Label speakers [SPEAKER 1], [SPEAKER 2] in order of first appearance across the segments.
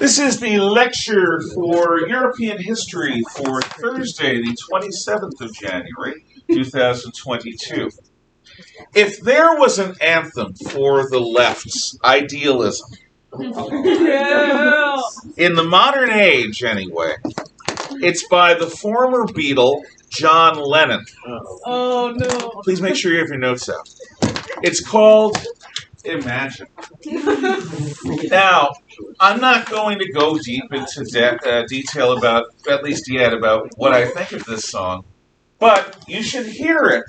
[SPEAKER 1] This is the lecture for European history for Thursday, the 27th of January, 2022. If there was an anthem for the left's idealism, in the modern age anyway, it's by the former Beatle, John Lennon.
[SPEAKER 2] Oh, no.
[SPEAKER 1] Please make sure you have your notes out. It's called Imagine. Now, I'm not going to go deep into detail about, at least yet, about what I think of this song, but you should hear it.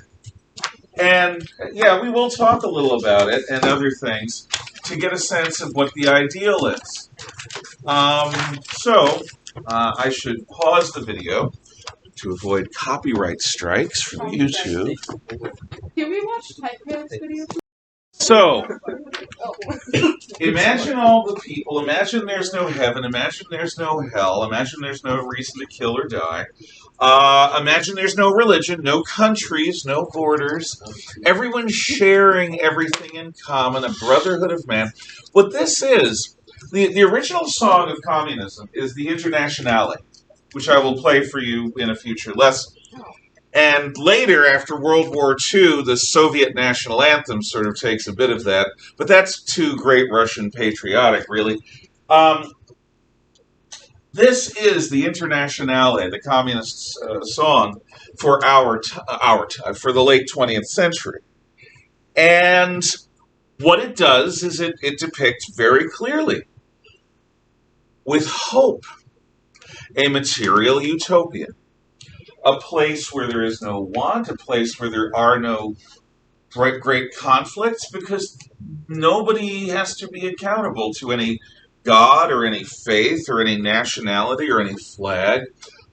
[SPEAKER 1] And, yeah, we will talk a little about it and other things to get a sense of what the ideal is. I should pause the video to avoid copyright strikes from YouTube.
[SPEAKER 2] Can we watch Typeface video?
[SPEAKER 1] So, imagine all the people, imagine there's no heaven, imagine there's no hell, imagine there's no reason to kill or die, imagine there's no religion, no countries, no borders, everyone sharing everything in common, a brotherhood of man. What this is, the original song of communism is the Internationality, which I will play for you in a future lesson. And later, after World War II, the Soviet national anthem sort of takes a bit of that, but that's too great Russian patriotic, really. This is the Internationale, the communist song for for the late 20th century. And what it does is it depicts very clearly, with hope, a material utopia. A place where there is no want, a place where there are no great conflicts, because nobody has to be accountable to any god or any faith or any nationality or any flag.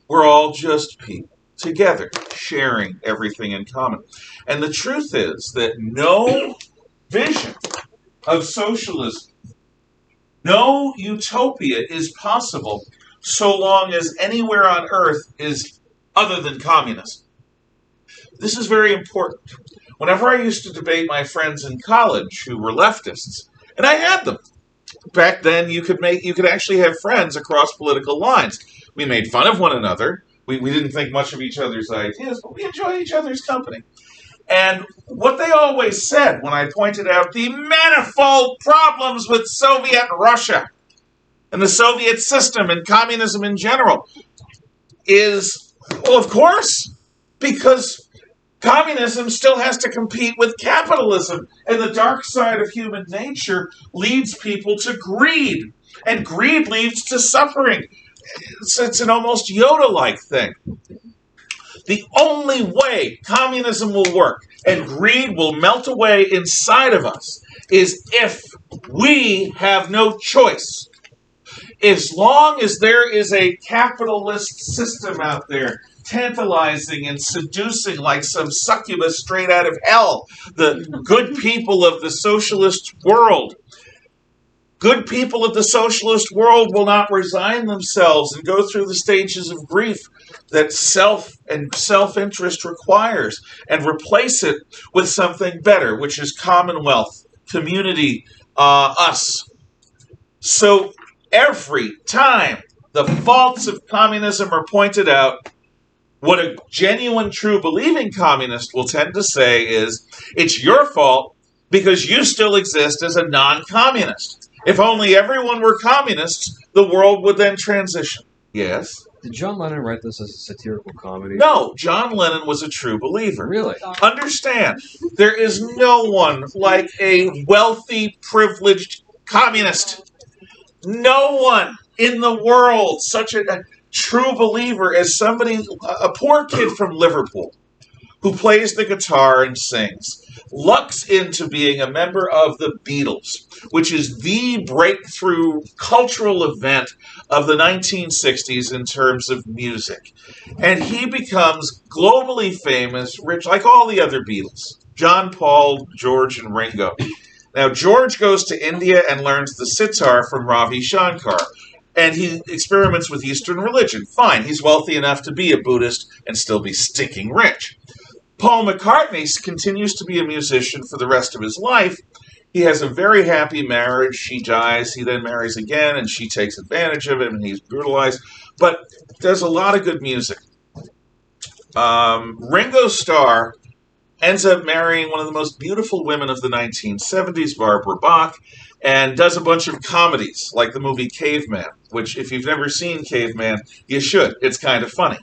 [SPEAKER 1] We're all just people together, sharing everything in common. And the truth is that no vision of socialism, no utopia is possible so long as anywhere on earth is other than communism. This is very important. Whenever I used to debate my friends in college who were leftists, and I had them. Back then, you could actually have friends across political lines. We made fun of one another. We didn't think much of each other's ideas, but we enjoyed each other's company. And what they always said when I pointed out the manifold problems with Soviet Russia and the Soviet system and communism in general is, well, of course, because communism still has to compete with capitalism, and the dark side of human nature leads people to greed, and greed leads to suffering. It's an almost Yoda-like thing. The only way communism will work and greed will melt away inside of us is if we have no choice. As long as there is a capitalist system out there tantalizing and seducing like some succubus straight out of hell the good people of the socialist world, good people of the socialist world will not resign themselves and go through the stages of grief that self and self-interest requires and replace it with something better, which is commonwealth, community, us. So every time the faults of communism are pointed out, what a genuine, true, believing communist will tend to say is, it's your fault because you still exist as a non-communist. If only everyone were communists, the world would then transition. Yes?
[SPEAKER 3] Did John Lennon write this as a satirical comedy?
[SPEAKER 1] No, John Lennon was a true believer.
[SPEAKER 3] Really?
[SPEAKER 1] Understand, there is no one like a wealthy, privileged communist. No one in the world, such a true believer as somebody, a poor kid from Liverpool, who plays the guitar and sings, lucks into being a member of the Beatles, which is the breakthrough cultural event of the 1960s in terms of music. And he becomes globally famous, rich, like all the other Beatles, John, Paul, George, and Ringo. Now, George goes to India and learns the sitar from Ravi Shankar, and he experiments with Eastern religion. Fine, he's wealthy enough to be a Buddhist and still be stinking rich. Paul McCartney continues to be a musician for the rest of his life. He has a very happy marriage. She dies. He then marries again, and she takes advantage of him, and he's brutalized. But does a lot of good music. Ringo Starr ends up marrying one of the most beautiful women of the 1970s, Barbara Bach, and does a bunch of comedies, like the movie Caveman, which, if you've never seen Caveman, you should. It's kind of funny.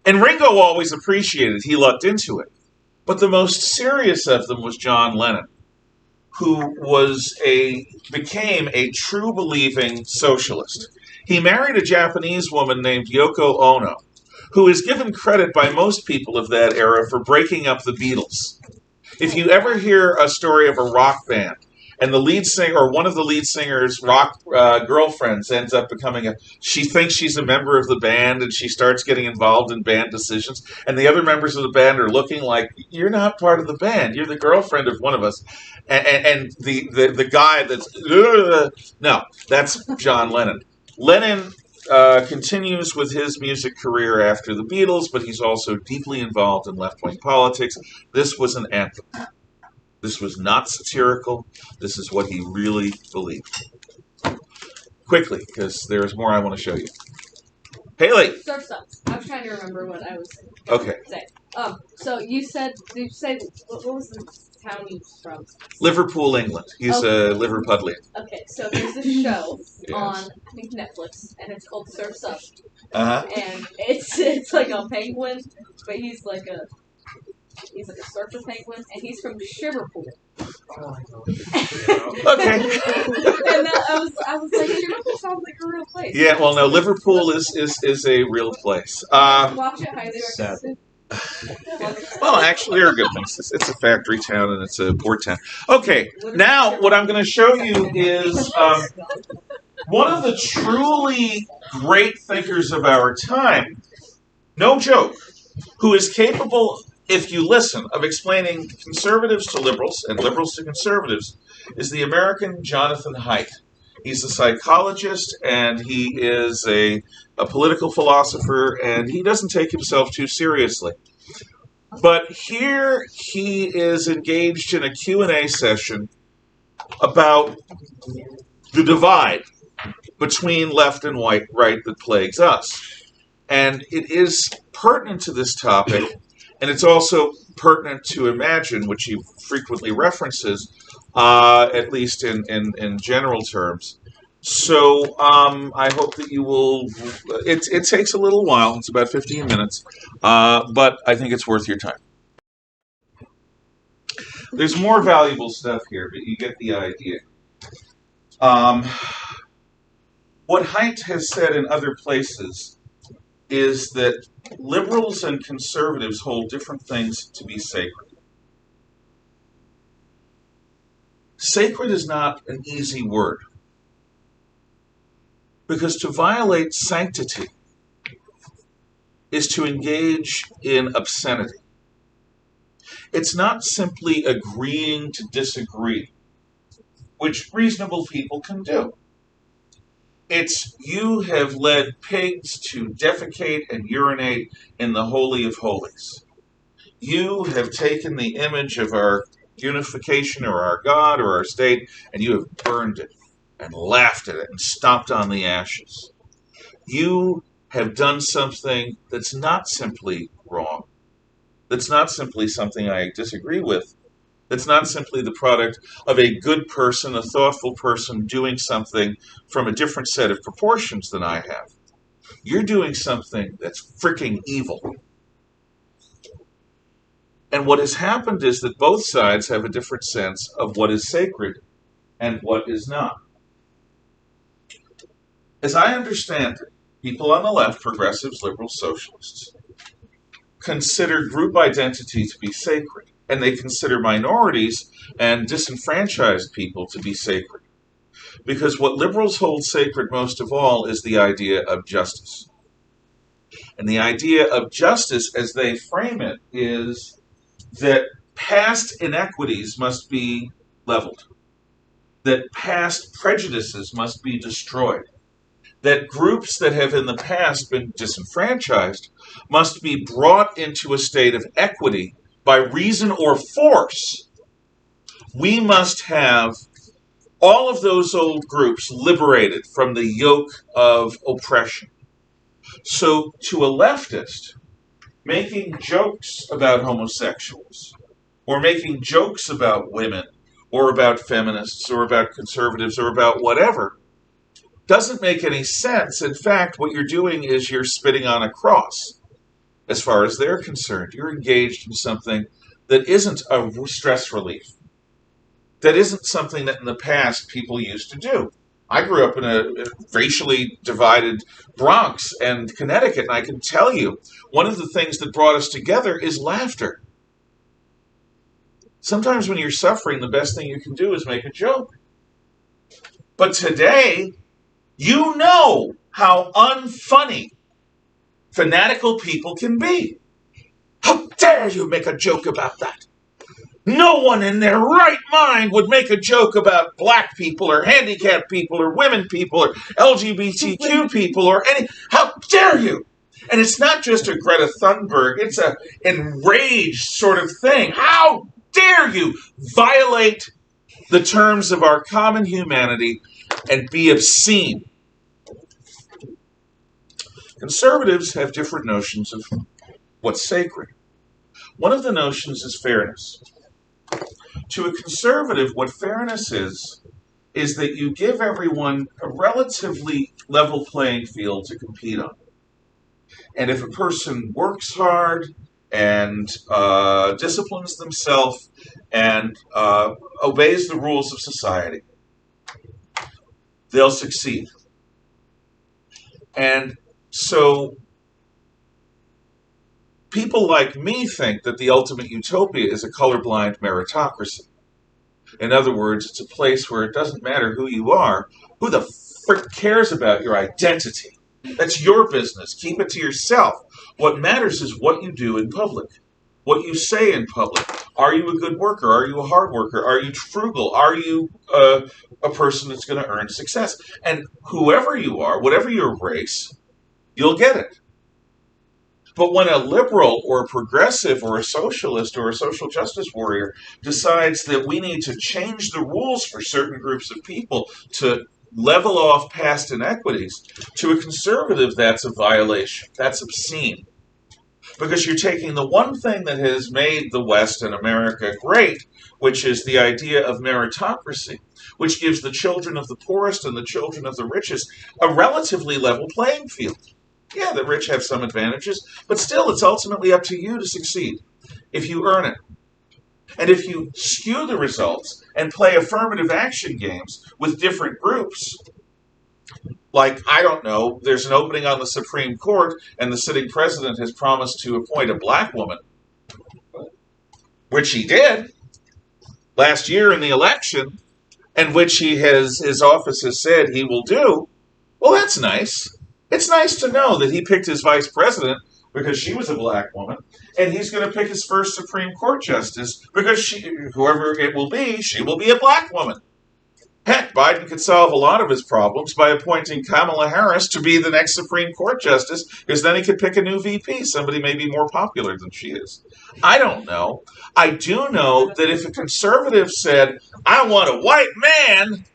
[SPEAKER 1] And Ringo always appreciated it. He lucked into it. But the most serious of them was John Lennon, who became a true believing socialist. He married a Japanese woman named Yoko Ono, who is given credit by most people of that era for breaking up the Beatles. If you ever hear a story of a rock band, and the lead singer, or one of the lead singer's rock girlfriends ends up she thinks she's a member of the band, and she starts getting involved in band decisions, and the other members of the band are looking like, you're not part of the band, you're the girlfriend of one of us. And the guy no, that's John Lennon. Lennon continues with his music career after the Beatles, but he's also deeply involved in left-wing politics. This was an anthem. This was not satirical. This is what he really believed. Quickly, because there's more I want to show you. Haley!
[SPEAKER 2] Surf's Up. I was trying to remember what I was
[SPEAKER 1] Okay.
[SPEAKER 2] saying. So did you say, what was the town he's from?
[SPEAKER 1] Liverpool, England. He's a Liverpudlian.
[SPEAKER 2] Okay, so there's a show
[SPEAKER 1] Yes.
[SPEAKER 2] on, I think, Netflix, and it's called Surf's Up.
[SPEAKER 1] Uh-huh.
[SPEAKER 2] And it's like a penguin, but he's like a surfer penguin, and he's from Liverpool.
[SPEAKER 1] Okay.
[SPEAKER 2] And I was like, Liverpool sounds like a real place.
[SPEAKER 1] Yeah, well, no, Liverpool is a real place.
[SPEAKER 2] Watch it, highly recommend.
[SPEAKER 1] Well, actually, there are good things. It's a factory town, and it's a port town. Okay, now what I'm going to show you is one of the truly great thinkers of our time, no joke, who is capable, if you listen, of explaining conservatives to liberals and liberals to conservatives, is the American Jonathan Haidt. He's a psychologist, and he is a political philosopher, and he doesn't take himself too seriously. But here he is engaged in a Q&A session about the divide between left and right that plagues us. And it is pertinent to this topic, and it's also pertinent to Imagine, which he frequently references, at least in general terms. So I hope that you will. It takes a little while. It's about 15 minutes, but I think it's worth your time. There's more valuable stuff here, but you get the idea. What Haidt has said in other places is that liberals and conservatives hold different things to be sacred. Sacred is not an easy word, because to violate sanctity is to engage in obscenity. It's not simply agreeing to disagree, which reasonable people can do. It's you have led pigs to defecate and urinate in the Holy of Holies. You have taken the image of our unification or our God or our state, and you have burned it and laughed at it and stomped on the ashes. You have done something that's not simply wrong. That's not simply something I disagree with. That's not simply the product of a good person, a thoughtful person doing something from a different set of proportions than I have. You're doing something that's freaking evil. And what has happened is that both sides have a different sense of what is sacred and what is not. As I understand it, people on the left, progressives, liberals, socialists, consider group identity to be sacred, and they consider minorities and disenfranchised people to be sacred. Because what liberals hold sacred most of all is the idea of justice. And the idea of justice, as they frame it, is that past inequities must be leveled, that past prejudices must be destroyed, that groups that have in the past been disenfranchised must be brought into a state of equity by reason or force We must have all of those old groups liberated from the yoke of oppression. So to a leftist, making jokes about homosexuals, or making jokes about women, or about feminists, or about conservatives, or about whatever, doesn't make any sense. In fact, what you're doing is you're spitting on a cross. As far as they're concerned, you're engaged in something that isn't a stress relief. That isn't something that in the past people used to do. I grew up in a racially divided Bronx and Connecticut, and I can tell you, one of the things that brought us together is laughter. Sometimes when you're suffering, the best thing you can do is make a joke. But today, you know how unfunny fanatical people can be. How dare you make a joke about that? No one in their right mind would make a joke about black people or handicapped people or women people or LGBTQ people or any. How dare you? And it's not just a Greta Thunberg, it's a enraged sort of thing. How dare you violate the terms of our common humanity and be obscene? Conservatives have different notions of what's sacred. One of the notions is fairness. To a conservative, what fairness is that you give everyone a relatively level playing field to compete on. And if a person works hard and disciplines themselves and obeys the rules of society, they'll succeed. And so people like me think that the ultimate utopia is a colorblind meritocracy. In other words, it's a place where it doesn't matter who you are. Who the frick cares about your identity? That's your business. Keep it to yourself. What matters is what you do in public, what you say in public. Are you a good worker? Are you a hard worker? Are you frugal? Are you a person that's going to earn success? And whoever you are, whatever your race, you'll get it. But when a liberal or a progressive or a socialist or a social justice warrior decides that we need to change the rules for certain groups of people to level off past inequities, to a conservative, that's a violation. That's obscene. Because you're taking the one thing that has made the West and America great, which is the idea of meritocracy, which gives the children of the poorest and the children of the richest a relatively level playing field. Yeah, the rich have some advantages, but still it's ultimately up to you to succeed if you earn it. And if you skew the results and play affirmative action games with different groups, like, I don't know, there's an opening on the Supreme Court and the sitting president has promised to appoint a black woman, which he did last year in the election, and which his office has said he will do. Well, that's nice. It's nice to know that he picked his vice president because she was a black woman, and he's going to pick his first Supreme Court justice because whoever it will be, she will be a black woman. Heck, Biden could solve a lot of his problems by appointing Kamala Harris to be the next Supreme Court justice, because then he could pick a new VP, somebody maybe more popular than she is. I don't know. I do know that if a conservative said, I want a white man,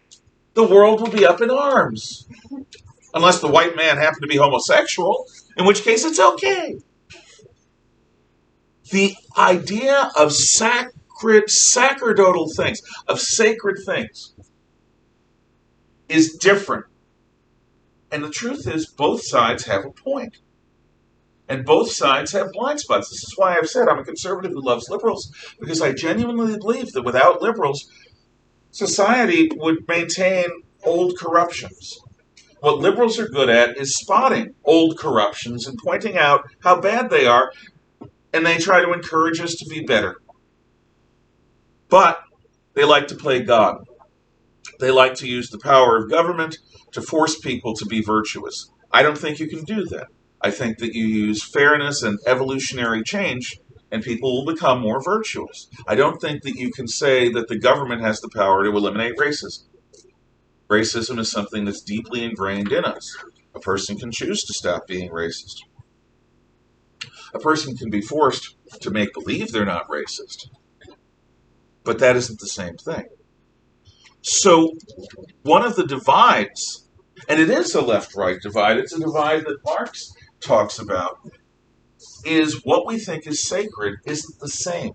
[SPEAKER 1] the world will be up in arms. Unless the white man happened to be homosexual, in which case it's okay. The idea of sacerdotal things, of sacred things, is different. And the truth is, both sides have a point. And both sides have blind spots. This is why I've said I'm a conservative who loves liberals, because I genuinely believe that without liberals, society would maintain old corruptions. What liberals are good at is spotting old corruptions and pointing out how bad they are, and they try to encourage us to be better. But they like to play God. They like to use the power of government to force people to be virtuous. I don't think you can do that. I think that you use fairness and evolutionary change, and people will become more virtuous. I don't think that you can say that the government has the power to eliminate racism. Racism is something that's deeply ingrained in us. A person can choose to stop being racist. A person can be forced to make believe they're not racist. but that isn't the same thing. So one of the divides, and it is a left-right divide, it's a divide that Marx talks about, is what we think is sacred isn't the same.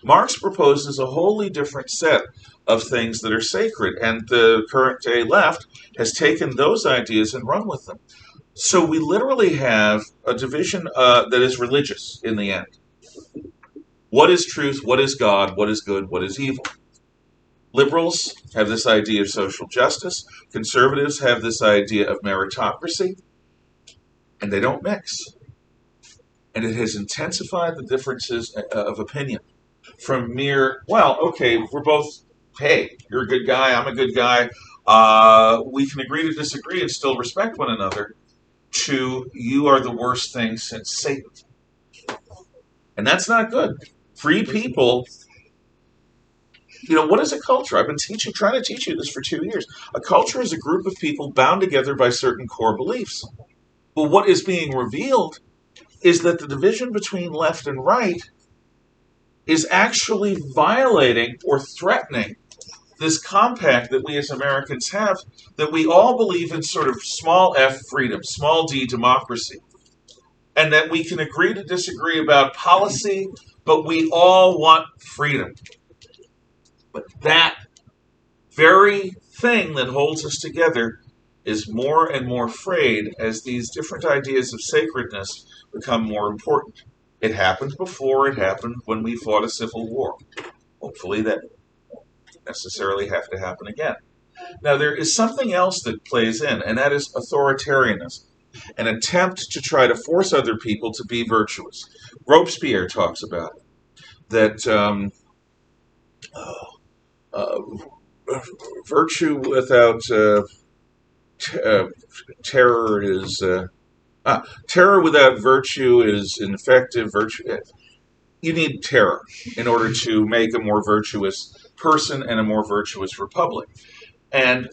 [SPEAKER 1] Marx proposes a wholly different set of things that are sacred, and the current day left has taken those ideas and run with them. So we literally have a division that is religious in the end. What is truth? What is God? What is good? What is evil? Liberals have this idea of social justice. Conservatives have this idea of meritocracy. And they don't mix. And it has intensified the differences of opinion. From mere, well, okay, we're both, hey, you're a good guy, I'm a good guy. We can agree to disagree and still respect one another, to you are the worst thing since Satan. And that's not good. Free people, what is a culture? I've been trying to teach you this for 2 years. A culture is a group of people bound together by certain core beliefs. Well, what is being revealed is that the division between left and right is actually violating or threatening this compact that we as Americans have, that we all believe in sort of small f freedom, small d democracy, and that we can agree to disagree about policy, but we all want freedom. But that very thing that holds us together is more and more frayed as these different ideas of sacredness become more important. It happened before, it happened when we fought a civil war. Hopefully that won't necessarily have to happen again. Now there is something else that plays in, and that is authoritarianism, an attempt to try to force other people to be virtuous. Robespierre talks about it, that virtue without terror is... terror without virtue is ineffective. You need terror in order to make a more virtuous person and a more virtuous republic. And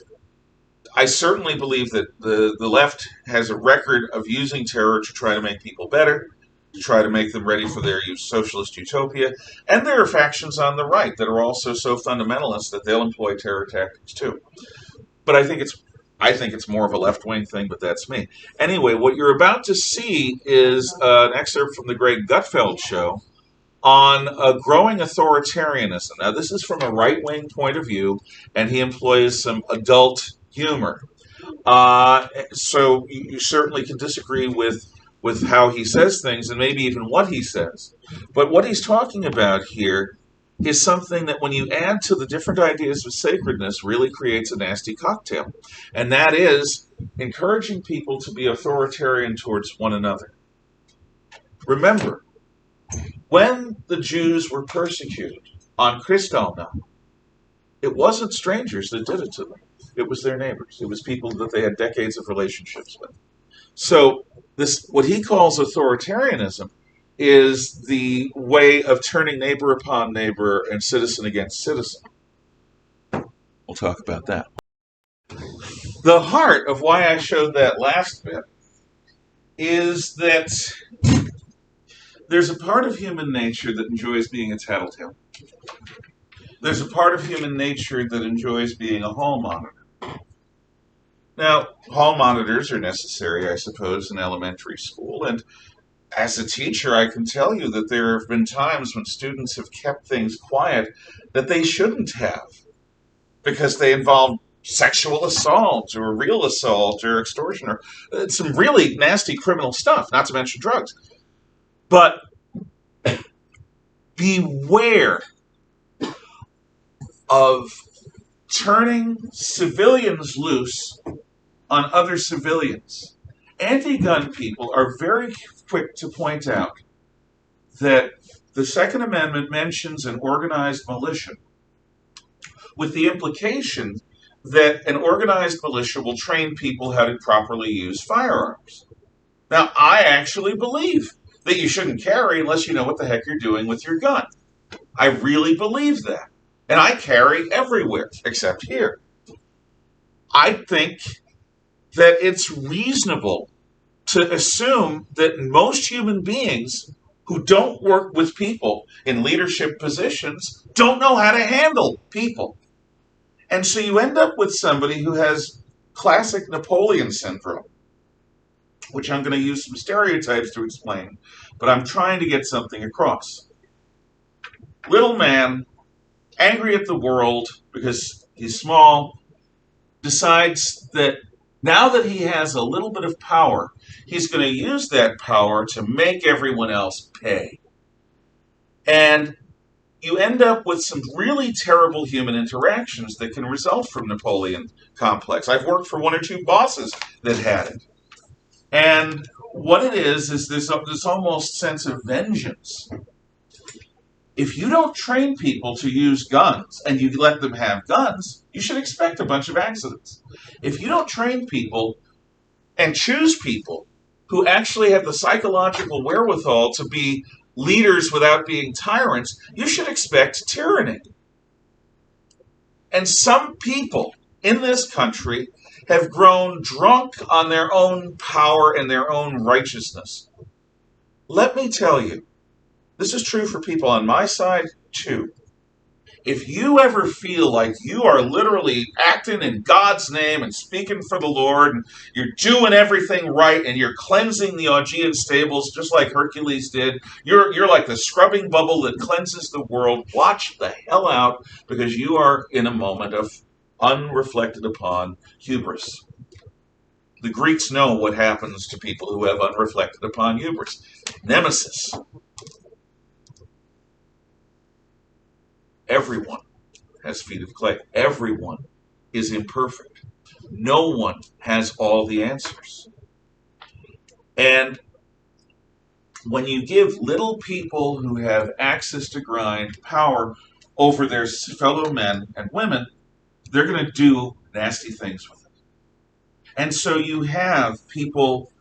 [SPEAKER 1] I certainly believe that the left has a record of using terror to try to make people better, to try to make them ready for their socialist utopia. And there are factions on the right that are also so fundamentalist that they'll employ terror tactics too. But I think it's more of a left-wing thing, but that's me. Anyway, what you're about to see is an excerpt from the great Gutfeld show on growing authoritarianism. Now, this is from a right-wing point of view, and he employs some adult humor. So you certainly can disagree with how he says things, and maybe even what he says. But what he's talking about here is something that when you add to the different ideas of sacredness really creates a nasty cocktail. And that is encouraging people to be authoritarian towards one another. Remember, when the Jews were persecuted on Kristallnacht, it wasn't strangers that did it to them. It was their neighbors. It was people that they had decades of relationships with. So this, what he calls authoritarianism, is the way of turning neighbor upon neighbor and citizen against citizen. We'll talk about that. The heart of why I showed that last bit is that there's a part of human nature that enjoys being a tattletale. There's a part of human nature that enjoys being a hall monitor. Now, hall monitors are necessary, I suppose, in elementary school, and as a teacher, I can tell you that there have been times when students have kept things quiet that they shouldn't have because they involve sexual assault or real assault or extortion or some really nasty criminal stuff, not to mention drugs. But beware of turning civilians loose on other civilians. Anti-gun people are very quick to point out that the Second Amendment mentions an organized militia with the implication that an organized militia will train people how to properly use firearms. Now, I actually believe that you shouldn't carry unless you know what the heck you're doing with your gun. I really believe that. And I carry everywhere except here. I think that it's reasonable to assume that most human beings who don't work with people in leadership positions don't know how to handle people. And so you end up with somebody who has classic Napoleon syndrome, which I'm going to use some stereotypes to explain, but I'm trying to get something across. Little man, angry at the world because he's small, decides that now that he has a little bit of power, he's going to use that power to make everyone else pay. And you end up with some really terrible human interactions that can result from Napoleon complex. I've worked for one or two bosses that had it. And what it is this almost sense of vengeance. If you don't train people to use guns and you let them have guns, you should expect a bunch of accidents. If you don't train people and choose people who actually have the psychological wherewithal to be leaders without being tyrants, you should expect tyranny. And some people in this country have grown drunk on their own power and their own righteousness. Let me tell you, this is true for people on my side, too. If you ever feel like you are literally acting in God's name and speaking for the Lord, and you're doing everything right, and you're cleansing the Augean stables just like Hercules did, you're like the scrubbing bubble that cleanses the world, watch the hell out, because you are in a moment of unreflected upon hubris. The Greeks know what happens to people who have unreflected upon hubris. Nemesis. Everyone has feet of clay. Everyone is imperfect. No one has all the answers. And when you give little people who have access to grind power over their fellow men and women, they're going to do nasty things with it. And so you have people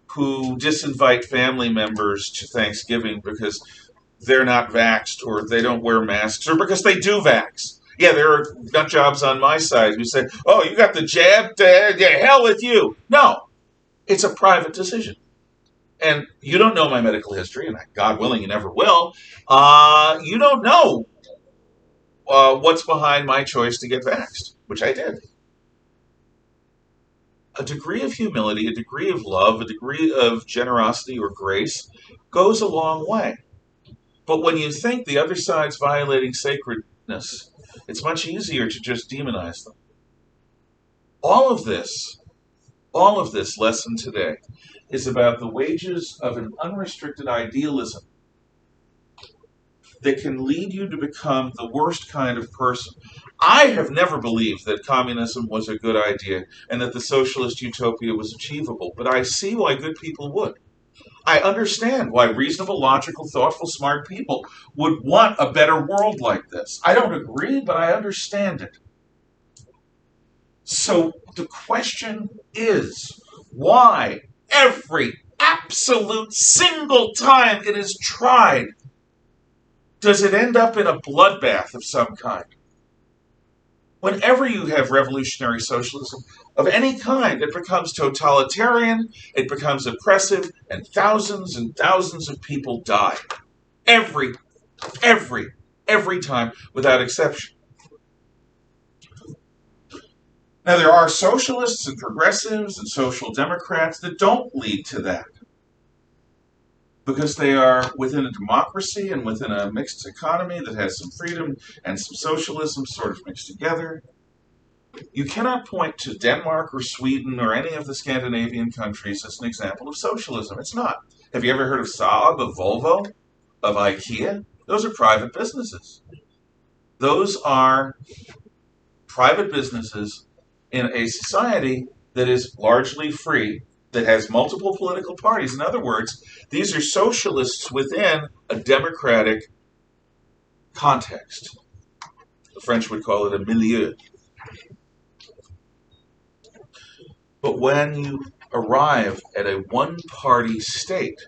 [SPEAKER 1] who disinvite family members to Thanksgiving because they're not vaxxed or they don't wear masks or because they do vax. Yeah, there are nut jobs on my side who say, oh, you got the jab? Yeah, hell with you. No, it's a private decision. And you don't know my medical history, and God willing, you never will. You don't know what's behind my choice to get vaxxed, which I did. A degree of humility, a degree of love, a degree of generosity or grace goes a long way. But when you think the other side's violating sacredness, it's much easier to just demonize them. All of this lesson today is about the wages of an unrestricted idealism that can lead you to become the worst kind of person. I have never believed that communism was a good idea and that the socialist utopia was achievable, but I see why good people would. I understand why reasonable, logical, thoughtful, smart people would want a better world like this. I don't agree, but I understand it. So the question is, why every absolute single time it is tried, does it end up in a bloodbath of some kind? Whenever you have revolutionary socialism of any kind, it becomes totalitarian, it becomes oppressive, and thousands of people die. Every time, without exception. Now, there are socialists and progressives and social democrats that don't lead to that, because they are within a democracy and within a mixed economy that has some freedom and some socialism sort of mixed together. You cannot point to Denmark or Sweden or any of the Scandinavian countries as an example of socialism. It's not. Have you ever heard of Saab, of Volvo, of IKEA? Those are private businesses. Those are private businesses in a society that is largely free, that has multiple political parties. In other words, these are socialists within a democratic context. The French would call it a milieu. But when you arrive at a one-party state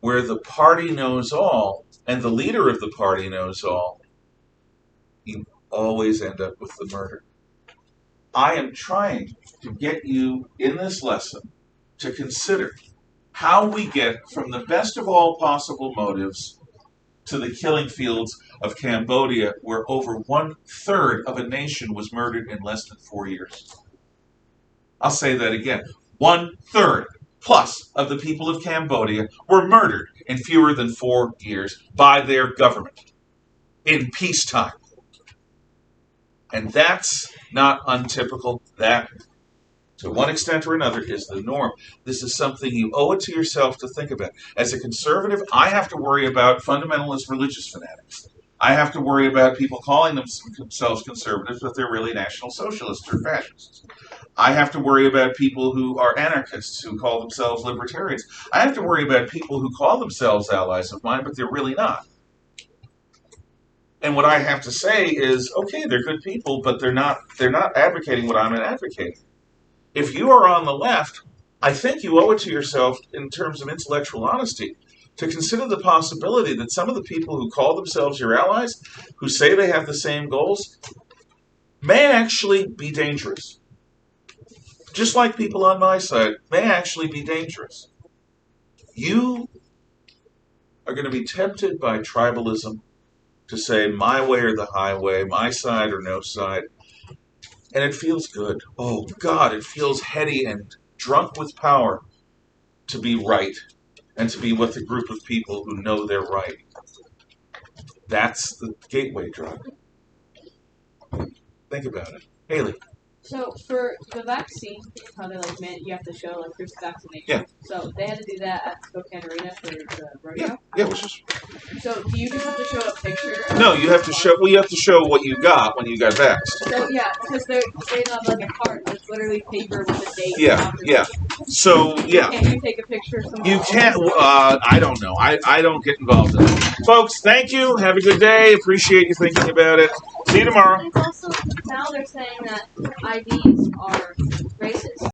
[SPEAKER 1] where the party knows all and the leader of the party knows all, you always end up with the murder. I am trying to get you in this lesson to consider how we get from the best of all possible motives to the killing fields of Cambodia, where over 1/3 of a nation was murdered in less than 4 years. I'll say that again. 1/3 plus of the people of Cambodia were murdered in fewer than 4 years by their government in peacetime. And that's not untypical. That, to one extent or another, is the norm. This is something you owe it to yourself to think about. As a conservative, I have to worry about fundamentalist religious fanatics. I have to worry about people calling themselves conservatives, but they're really National Socialists or fascists. I have to worry about people who are anarchists, who call themselves libertarians. I have to worry about people who call themselves allies of mine, but they're really not. And what I have to say is, okay, they're good people, but they're not advocating what I'm advocating. If you are on the left, I think you owe it to yourself, in terms of intellectual honesty, to consider the possibility that some of the people who call themselves your allies, who say they have the same goals, may actually be dangerous. Just like people on my side may actually be dangerous. You are going to be tempted by tribalism to say my way or the highway, my side or no side. And it feels good. Oh, God, it feels heady and drunk with power to be right and to be with a group of people who know they're right. That's the gateway drug. Think about it. Haley.
[SPEAKER 2] So for the vaccine, how they you have to show proof of vaccination.
[SPEAKER 1] Yeah.
[SPEAKER 2] So they had to do that at Spokane Arena for the rodeo.
[SPEAKER 1] Yeah, which is.
[SPEAKER 2] So do you just have to show a picture?
[SPEAKER 1] No, you have to show. Well, you have to show what you got when you got vaxxed.
[SPEAKER 2] So yeah, because they have a card that's literally paper with a date.
[SPEAKER 1] Yeah. So yeah.
[SPEAKER 2] Can you take a picture of someone?
[SPEAKER 1] You can't. I don't know. I don't get involved in it. Folks, thank you. Have a good day. Appreciate you thinking about it. See you tomorrow.
[SPEAKER 2] It's also, now they're saying that IVs are